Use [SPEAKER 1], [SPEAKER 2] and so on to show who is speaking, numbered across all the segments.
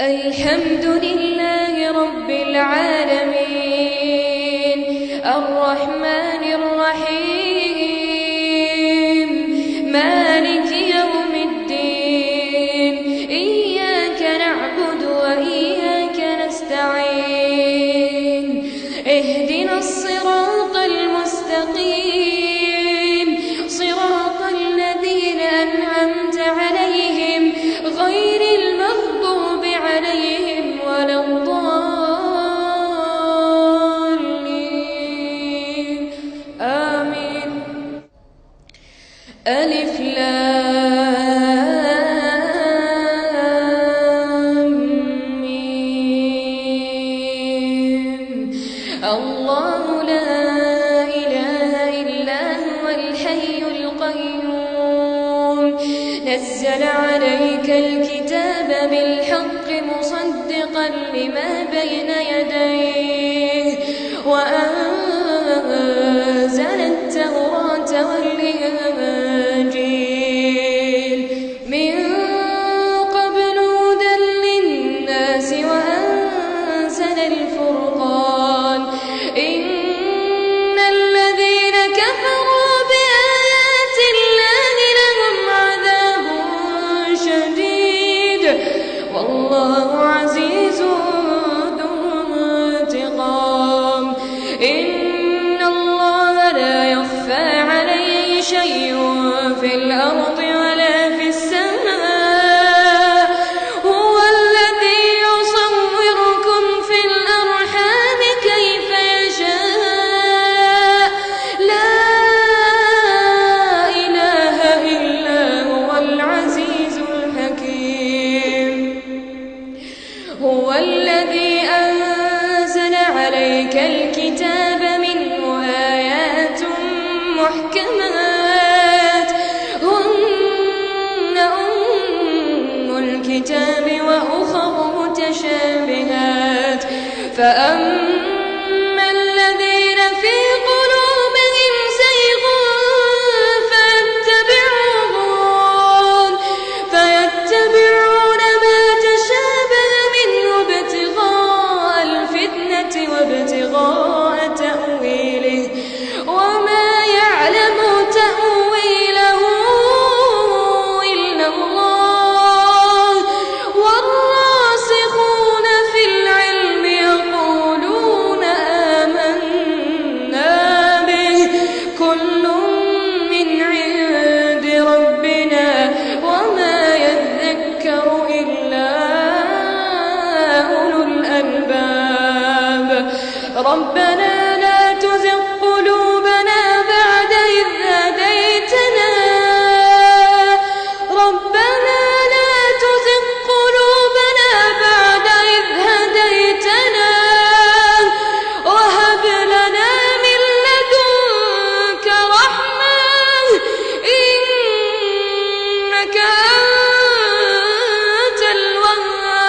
[SPEAKER 1] الحمد لله رب العالمين الرحمن الرحيم مالك يوم الدين إياك نعبد وإياك نستعين اهدنا الصراط المستقيم صراط الذين أنعمت عليهم غير المغضوب عليهم ولا الضالين آمين. ألف لام ميم الله لا إله إلا هو الحي القيوم نزل عليك الكتاب بالحق مصدقا لما بين يديه وأنزل التوراة والإنجيل من قبل هدى للناس وأنزل الفرقان إن الذين كفروا بآيات الله لهم عذاب شديد والله عزيز ذو انتقام إن الله لا يخفى عليه شيء في الأرض ولا في السماء هو الذي يصوركم في الأرحام كيف يشاء لا إله إلا هو العزيز الحكيم هو الذي أنزل عليك الكتاب منه آيات محكمات هن أم الكتاب وأخر متشابهات فأما الذين في قلوبهم زيغ فيتبعون ما تشابه منه ابتغاء الفتنة وابتغاء تأويله وما يعلم تأويله إلا الله والراسخون في العلم يقولون آمنا به كل من عند ربنا وما يذكر إلا أولو الألباب ربنا لا تزغ قلوبنا بعد إذ هديتنا ربنا لا تزغ قلوبنا بعد إذ هديتنا وهب لنا من لدنك رحمة إنك أنت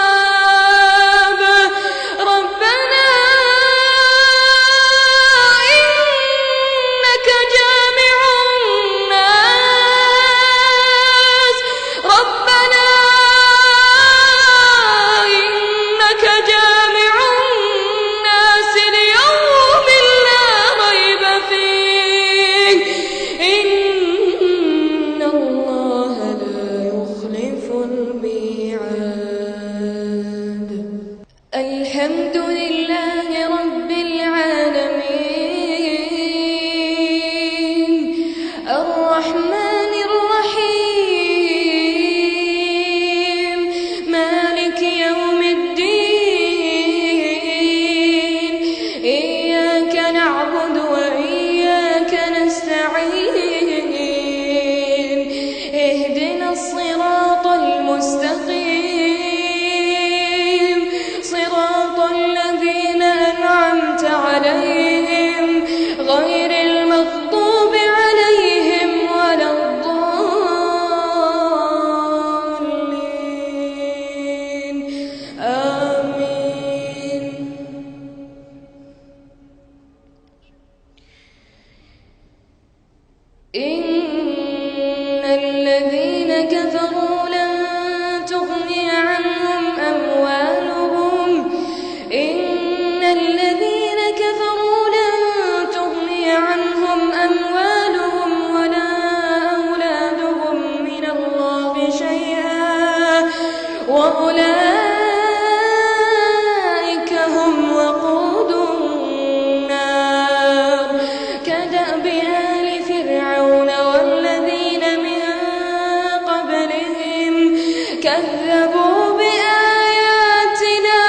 [SPEAKER 1] الوهاب ربنا إنك جامع الناس ربنا إنك جامع الناس ليوم لا ريب فيه إن الله لا يخلف الميعاد. الحمد لله رب العالمين الرحمن الرحيم مالك يوم الدين إياك نعبد وإياك نستعين اهدنا الصراط المستقيم صراط الذين وأولئك هم وقود النار كدأب آل فرعون والذين من قبلهم كذبوا بآياتنا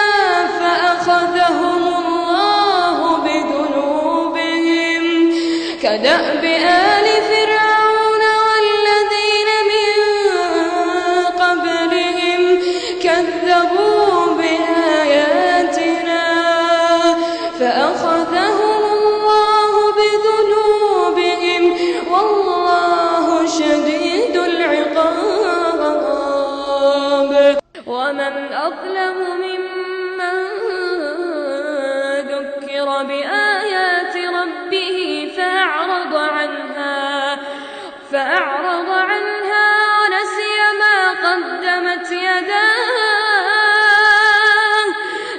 [SPEAKER 1] فأخذهم الله بذنوبهم كدأب آل فرعون والذين من قبلهم كذبوا بآياتنا فأخذهم الله بذنوبهم والله شديد العقاب ومن أظلم ممن ذكر بآيات ربه فأعرض عنها ونسي ما قدمت يداه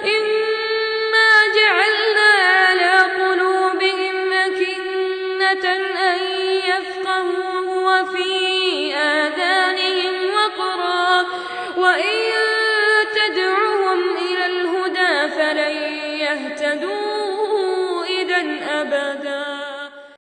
[SPEAKER 1] إنا جعلنا على قلوبهم أكنة أن يفقهوه وفي آذانهم وقرا وإن تدعوهم إلى الهدى فلن يهتدوا